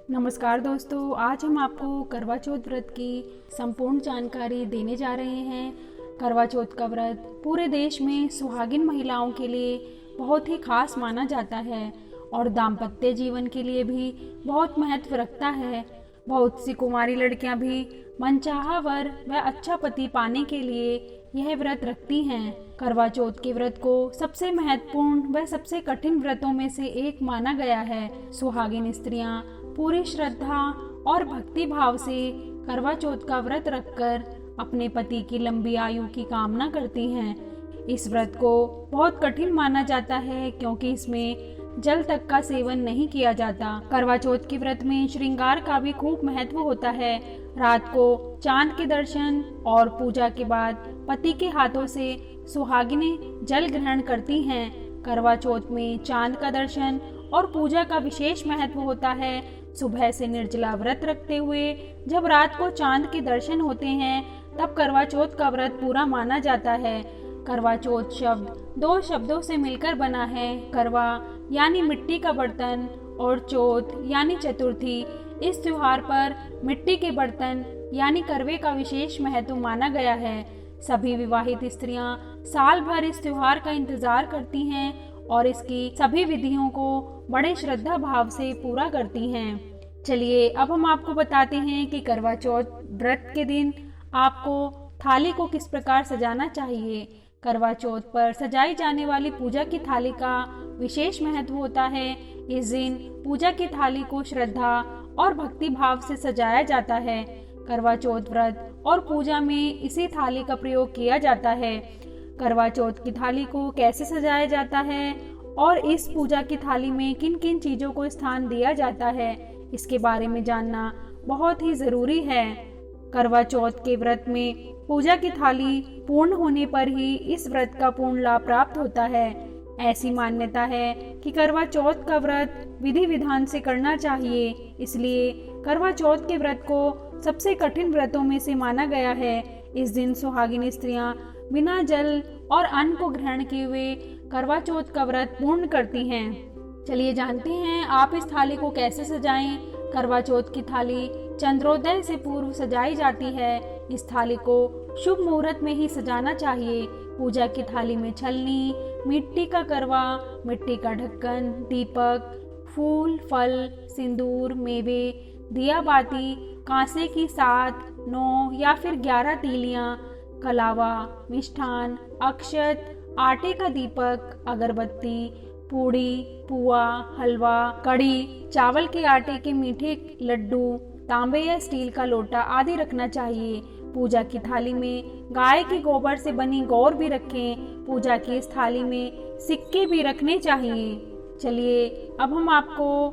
नमस्कार दोस्तों, आज हम आपको करवा चौथ व्रत की संपूर्ण जानकारी देने जा रहे हैं। करवा चौथ का व्रत पूरे देश में सुहागिन महिलाओं के लिए बहुत ही खास माना जाता है और दाम्पत्य जीवन के लिए भी बहुत महत्व रखता है। बहुत सी कुंवारी लड़कियां भी मनचाहा वर व अच्छा पति पाने के लिए यह व्रत रखती हैं। करवा चौथ के व्रत को सबसे महत्वपूर्ण व सबसे कठिन व्रतों में से एक माना गया है। सुहागिन स्त्रियां पूरी श्रद्धा और भक्ति भाव से करवा चौथ का व्रत रखकर अपने पति की लंबी आयु की कामना करती हैं। इस व्रत को बहुत कठिन माना जाता है क्योंकि इसमें जल तक का सेवन नहीं किया जाता। करवा चौथ के व्रत में श्रृंगार का भी खूब महत्व होता है। रात को चांद के दर्शन और पूजा के बाद पति के हाथों से सुहागिनें जल ग्रहण करती हैं। करवा चौथ में चांद का दर्शन और पूजा का विशेष महत्व होता है। सुबह से निर्जला व्रत रखते हुए जब रात को चांद के दर्शन होते हैं तब करवा चौथ का व्रत पूरा माना जाता है। करवा चौथ शब्द दो शब्दों से मिलकर बना है। करवा यानी मिट्टी का बर्तन और चौथ यानी चतुर्थी। इस त्योहार पर मिट्टी के बर्तन यानी करवे का विशेष महत्व माना गया है। सभी विवाहित स्त्रियां साल भर इस त्योहार का इंतजार करती हैं और इसकी सभी विधियों को बड़े श्रद्धा भाव से पूरा करती हैं। चलिए अब हम आपको बताते हैं कि करवा चौथ व्रत के दिन आपको थाली को किस प्रकार सजाना चाहिए। करवा चौथ पर सजाई जाने वाली पूजा की थाली का विशेष महत्व होता है। इस दिन पूजा की थाली को श्रद्धा और भक्ति भाव से सजाया जाता है। करवा चौथ व्रत और पूजा में इसी थाली का प्रयोग किया जाता है। करवा चौथ की थाली को कैसे सजाया जाता है और इस पूजा की थाली में किन किन चीजों को स्थान दिया जाता है, इसके बारे में जानना बहुत ही जरूरी है। करवा चौथ के व्रत में पूजा की थाली पूर्ण होने पर ही इस व्रत का पूर्ण लाभ प्राप्त होता है। ऐसी मान्यता है कि करवा चौथ का व्रत विधि विधान से करना चाहिए, इसलिए करवा चौथ के व्रत को सबसे कठिन व्रतों में से माना गया है। इस दिन सुहागिन स्त्रियां बिना जल और अन्न को ग्रहण किए हुए करवा चौथ का व्रत पूर्ण करती हैं। चलिए जानते हैं आप इस थाली को कैसे सजाएं। करवा चौथ की थाली चंद्रोदय से पूर्व सजाई जाती है। इस थाली को शुभ मुहूर्त में ही सजाना चाहिए। पूजा की थाली में छलनी, मिट्टी का करवा, मिट्टी का ढक्कन, दीपक, फूल, फल, सिंदूर, मेवे, दिया बाती, कांसे की 7, 9 या फिर 11 तीलियां, कलावा, मिष्ठान, अक्षत, आटे का दीपक, अगरबत्ती, पूड़ी, पुआ, हलवा, कड़ी, चावल के आटे के मीठे लड्डू, तांबे या स्टील का लोटा आदि रखना चाहिए। पूजा की थाली में गाय के गोबर से बनी गौर भी रखें। पूजा की इस थाली में सिक्के भी रखने चाहिए। चलिए अब हम आपको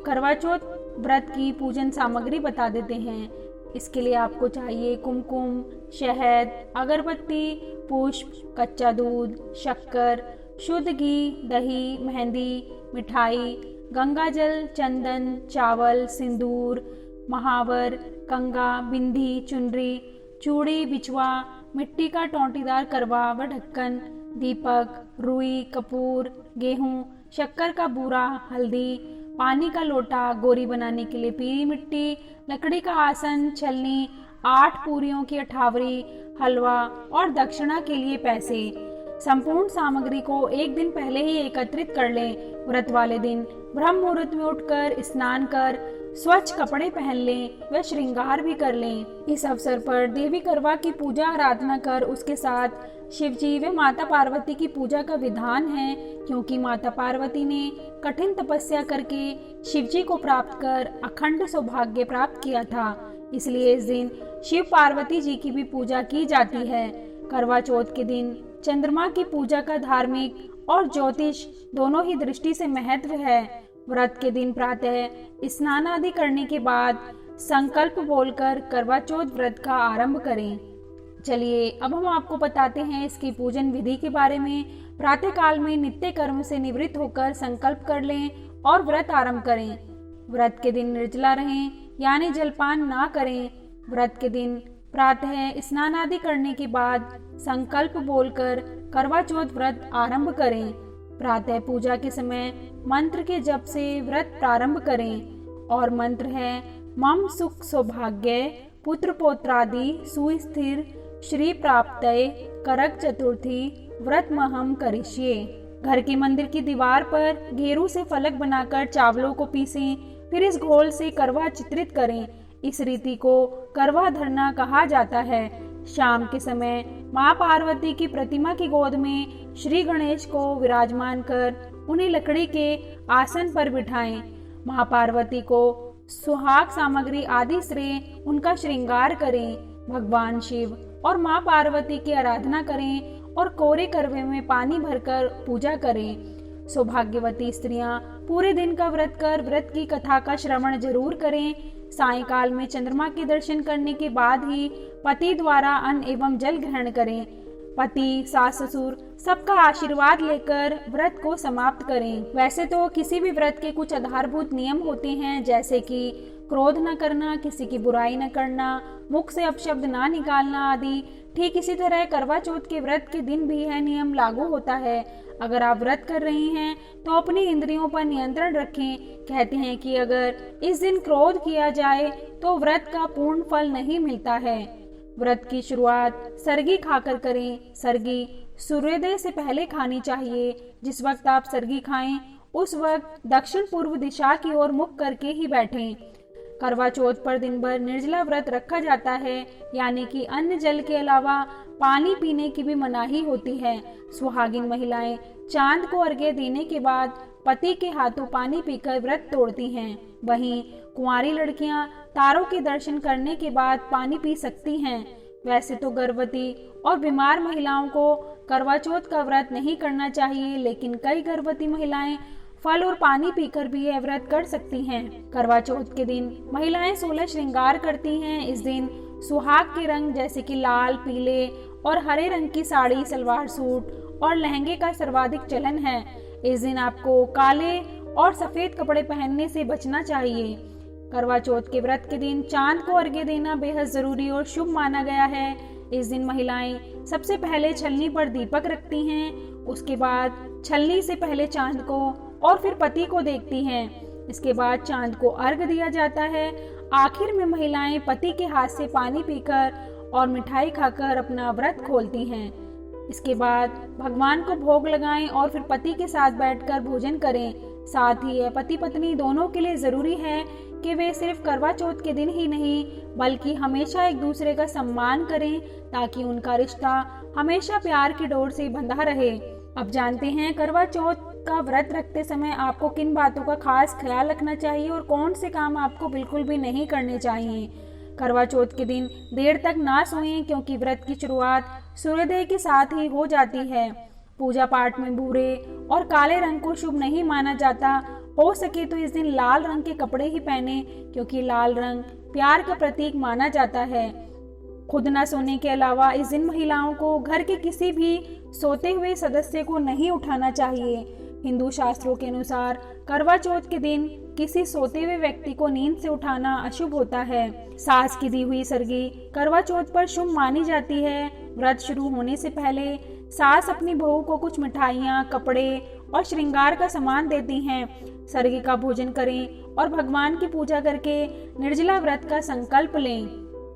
करवा चौथ व्रत की पूजन सामग्री बता देते हैं। इसके लिए आपको चाहिए कुमकुम, शहद, अगरबत्ती, पुष्प, कच्चा दूध, शक्कर, शुद्ध घी, दही, मेहंदी, मिठाई, गंगाजल, चंदन, चावल, सिंदूर, महावर, कंगा, बिंदी, चुनरी, चूड़ी, बिछवा, मिट्टी का टोंटीदार करवा व ढक्कन, दीपक, रुई, कपूर, गेहूं, शक्कर का बूरा, हल्दी, पानी का लोटा, गोरी बनाने के लिए पीली मिट्टी, लकड़ी का आसन, छलनी, 8 पूरियों की अठावरी, हलवा और दक्षिणा के लिए पैसे। संपूर्ण सामग्री को एक दिन पहले ही एकत्रित कर लें। व्रत वाले दिन ब्रह्म मुहूर्त में उठकर स्नान कर स्वच्छ कपड़े पहन लें व श्रृंगार भी कर लें। इस अवसर पर देवी करवा की पूजा आराधना कर उसके साथ शिवजी व माता पार्वती की पूजा का विधान है, क्योंकि माता पार्वती ने कठिन तपस्या करके शिवजी को प्राप्त कर अखंड सौभाग्य प्राप्त किया था, इसलिए इस दिन शिव पार्वती जी की भी पूजा की जाती है। करवा चौथ के दिन चंद्रमा की पूजा का धार्मिक और ज्योतिष दोनों ही दृष्टि से महत्व है। व्रत के दिन प्रातः स्नान आदि करने के बाद संकल्प बोलकर करवा चौथ व्रत का आरंभ करें। चलिए अब हम आपको बताते हैं इसकी पूजन विधि के बारे में। प्रातः काल में नित्य कर्म से निवृत्त होकर संकल्प कर लें और व्रत आरंभ करें। व्रत के दिन निर्जला रहें यानी जलपान ना करें। व्रत के दिन प्रातः स्नान आदि करने के बाद संकल्प बोलकर करवा चौथ व्रत आरंभ करें। प्रातः पूजा के समय मंत्र के जप से व्रत प्रारंभ करें और मंत्र है मम सुख सौभाग्य पुत्र पौत्रादि सुस्थिर श्री प्राप्तये करक चतुर्थी व्रत महम करिष्ये। घर के मंदिर की दीवार पर घेरू से फलक बनाकर चावलों को पीसें, फिर इस घोल से करवा चित्रित करें। इस रीति को करवा धरना कहा जाता है। शाम के समय माँ पार्वती की प्रतिमा की गोद में श्री गणेश को विराजमान कर उन्हें लकड़ी के आसन पर बिठाएं। माँ पार्वती को सुहाग सामग्री आदि से उनका श्रृंगार करें। भगवान शिव और माँ पार्वती की आराधना करें और कोरे करवे में पानी भरकर पूजा करें। सौभाग्यवती स्त्रियां पूरे दिन का व्रत कर व्रत की कथा का श्रवण जरूर करें। सायंकाल में चंद्रमा के दर्शन करने के बाद ही पति द्वारा अन्न एवं जल ग्रहण करें। पति, सास, ससुर सबका आशीर्वाद लेकर व्रत को समाप्त करें। वैसे तो किसी भी व्रत के कुछ आधारभूत नियम होते हैं, जैसे कि क्रोध न करना, किसी की बुराई न करना, मुख से अपशब्द ना निकालना आदि। ठीक इसी तरह करवा चौथ के व्रत के दिन भी यह नियम लागू होता है। अगर आप व्रत कर रही हैं तो अपनी इंद्रियों पर नियंत्रण रखें। कहते हैं कि अगर इस दिन क्रोध किया जाए तो व्रत का पूर्ण फल नहीं मिलता है। व्रत की शुरुआत सरगी खाकर करें। सरगी सूर्योदय से पहले खानी चाहिए। जिस वक्त आप सरगी खाएं उस वक्त दक्षिण पूर्व दिशा की ओर मुख करके ही बैठें। करवा चौथ पर दिन भर निर्जला व्रत रखा जाता है, यानी कि अन्न जल के अलावा पानी पीने की भी मनाही होती है। सुहागिन महिलाएं चांद को अर्घ्य देने के बाद पति के हाथों पानी पीकर व्रत तोड़ती हैं। वहीं कुंवारी लड़कियां तारों के दर्शन करने के बाद पानी पी सकती हैं। वैसे तो गर्भवती और बीमार महिलाओं को करवा चौथ का व्रत नहीं करना चाहिए, लेकिन कई गर्भवती महिलाएं फल और पानी पीकर भी यह व्रत कर सकती हैं। करवा चौथ के दिन महिलाएं 16 श्रृंगार करती हैं। इस दिन सुहाग के रंग जैसे कि लाल, पीले और हरे रंग की साड़ी, सलवार सूट और लहंगे का सर्वाधिक चलन है। इस दिन आपको काले और सफेद कपड़े पहनने से बचना चाहिए। करवा चौथ के व्रत के दिन चांद को अर्घ्य देना बेहद जरूरी और शुभ माना गया है। इस दिन महिलाएं सबसे पहले छलनी पर दीपक रखती हैं, उसके बाद छलनी से पहले चांद को और फिर पति को देखती हैं। इसके बाद चांद को अर्घ दिया जाता है। आखिर में महिलाएं पति के हाथ से पानी पीकर और मिठाई खाकर अपना व्रत खोलती हैं। इसके बाद भगवान को भोग लगाएं और फिर पति के साथ बैठकर भोजन करें। साथ ही यह पति पत्नी दोनों के लिए जरूरी है कि वे सिर्फ करवा चौथ के दिन ही नहीं बल्कि हमेशा एक दूसरे का सम्मान करें, ताकि उनका रिश्ता हमेशा प्यार की डोर से बंधा रहे। अब जानते हैं करवा चौथ का व्रत रखते समय आपको किन बातों का खास ख्याल रखना चाहिए और कौन से काम आपको बिल्कुल भी नहीं करने चाहिए। करवा चौथ के दिन देर तक ना सोएं, क्योंकि व्रत की शुरुआत सूर्योदय के साथ ही हो जाती है। पूजा पाठ में भूरे और काले रंग को शुभ नहीं माना जाता। हो सके तो इस दिन लाल रंग के कपड़े ही पहने, क्योंकि लाल रंग प्यार का प्रतीक माना जाता है। खुद न सोने के अलावा इस दिन महिलाओं को घर के किसी भी सोते हुए सदस्य को नहीं उठाना चाहिए। हिंदू शास्त्रों के अनुसार करवा चौथ के दिन किसी सोते हुए व्यक्ति को नींद से उठाना अशुभ होता है। सास की दी हुई सरगी करवा चौथ पर शुभ मानी जाती है। व्रत शुरू होने से पहले सास अपनी बहू को कुछ मिठाइयाँ, कपड़े और श्रृंगार का सामान देती हैं। सरगी का भोजन करें और भगवान की पूजा करके निर्जला व्रत का संकल्प लें।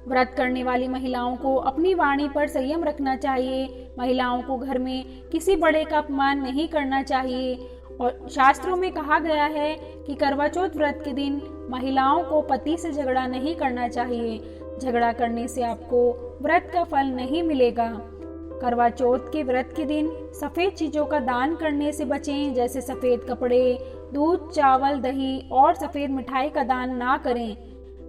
व्रत करने वाली महिलाओं को अपनी वाणी पर संयम रखना चाहिए। महिलाओं को घर में किसी बड़े का अपमान नहीं करना चाहिए और शास्त्रों में कहा गया है कि करवा चौथ व्रत के दिन महिलाओं को पति से झगड़ा नहीं करना चाहिए। झगड़ा करने से आपको व्रत का फल नहीं मिलेगा। करवा चौथ के व्रत के दिन सफेद चीजों का दान करने से बचें, जैसे सफेद कपड़े, दूध, चावल, दही और सफेद मिठाई का दान ना करें।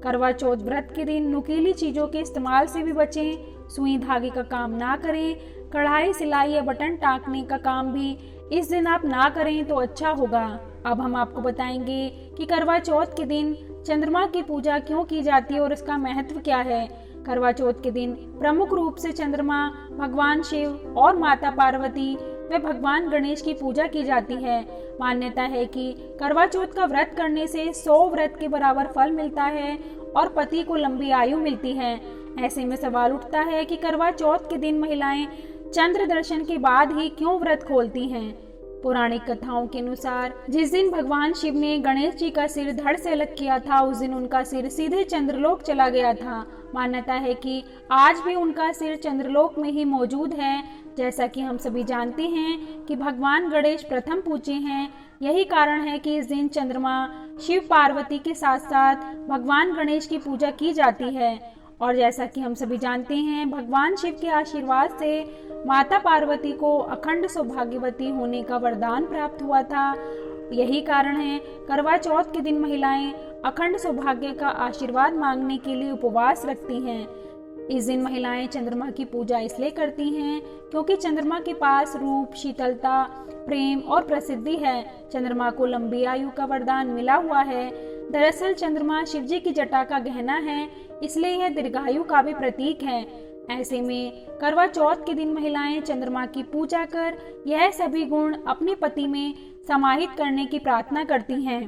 करवा चौथ व्रत के दिन नुकीली चीजों के इस्तेमाल से भी बचें। सुई धागे का काम ना करें। कढ़ाई, सिलाई या बटन टाँकने का काम भी इस दिन आप ना करें तो अच्छा होगा। अब हम आपको बताएंगे कि करवा चौथ के दिन चंद्रमा की पूजा क्यों की जाती है और इसका महत्व क्या है। करवा चौथ के दिन प्रमुख रूप से चंद्रमा, भगवान शिव और माता पार्वती व भगवान गणेश की पूजा की जाती है। मान्यता है कि करवा चौथ का व्रत करने से 100 व्रत के बराबर फल मिलता है और पति को लंबी आयु मिलती है। ऐसे में सवाल उठता है कि करवा चौथ के दिन महिलाएं चंद्र दर्शन के बाद ही क्यों व्रत खोलती हैं। पौराणिक कथाओं के अनुसार जिस दिन भगवान शिव ने गणेश जी का सिर धड़ से अलग किया था, उस दिन उनका सिर सीधे चंद्रलोक चला गया था। मान्यता है कि आज भी उनका सिर चंद्रलोक में ही मौजूद है। जैसा कि हम सभी जानते हैं कि भगवान गणेश प्रथम पूज्य हैं। यही कारण है कि इस दिन चंद्रमा शिव पार्वती के साथ साथ भगवान गणेश की पूजा की जाती है। और जैसा कि हम सभी जानते हैं, भगवान शिव के आशीर्वाद से माता पार्वती को अखंड सौभाग्यवती होने का वरदान प्राप्त हुआ था। यही कारण है करवा चौथ के दिन महिलाएं अखंड सौभाग्य का आशीर्वाद मांगने के लिए उपवास रखती हैं। इस दिन महिलाएं चंद्रमा की पूजा इसलिए करती हैं क्योंकि चंद्रमा के पास रूप, शीतलता, प्रेम और प्रसिद्धि है। चंद्रमा को लंबी आयु का वरदान मिला हुआ है। दरअसल चंद्रमा शिवजी की जटा का गहना है, इसलिए यह दीर्घायु का भी प्रतीक है। ऐसे में करवा चौथ के दिन महिलाएं चंद्रमा की पूजा कर यह सभी गुण अपने पति में समाहित करने की प्रार्थना करती हैं।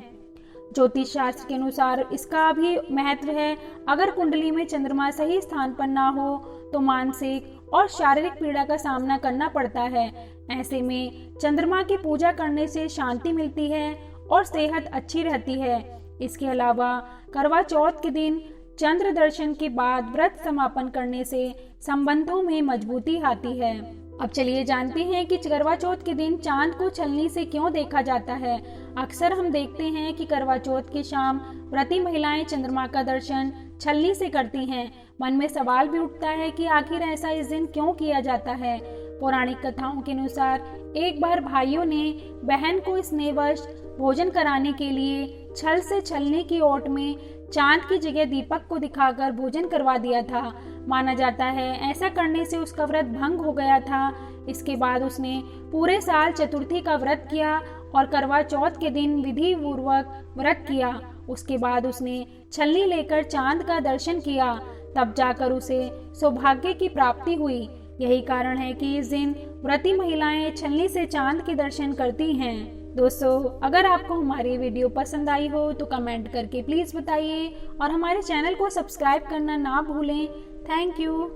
ज्योतिष शास्त्र के अनुसार इसका भी महत्व है। अगर कुंडली में चंद्रमा सही स्थान पर ना हो तो मानसिक और शारीरिक पीड़ा का सामना करना पड़ता है। ऐसे में चंद्रमा की पूजा करने से शांति मिलती है और सेहत अच्छी रहती है। इसके अलावा करवा चौथ के दिन चंद्र दर्शन के बाद व्रत समापन करने से संबंधों में मजबूती आती है। अब चलिए जानते हैं कि करवा चौथ के दिन चांद को छलनी से क्यों देखा जाता है। अक्सर हम देखते हैं कि करवा चौथ की शाम व्रती महिलाएं चंद्रमा का दर्शन छलनी से करती हैं। मन में सवाल भी उठता है कि आखिर ऐसा इस दिन क्यों किया जाता है। पौराणिक कथाओं के अनुसार एक बार भाइयों ने बहन को स्नेहवश भोजन कराने के लिए छल से छलनी की ओट में चांद की जगह दीपक को दिखाकर भोजन करवा दिया था। माना जाता है ऐसा करने से उसका व्रत भंग हो गया था। इसके बाद उसने पूरे साल चतुर्थी का व्रत किया और करवा चौथ के दिन विधि पूर्वक व्रत किया। उसके बाद उसने छलनी लेकर चांद का दर्शन किया, तब जाकर उसे सौभाग्य की प्राप्ति हुई। यही कारण है कि इस दिन व्रती महिलाएं छलनी से चांद के दर्शन करती हैं। दोस्तों, अगर आपको हमारी वीडियो पसंद आई हो तो कमेंट करके प्लीज़ बताइए और हमारे चैनल को सब्सक्राइब करना ना भूलें। Thank you.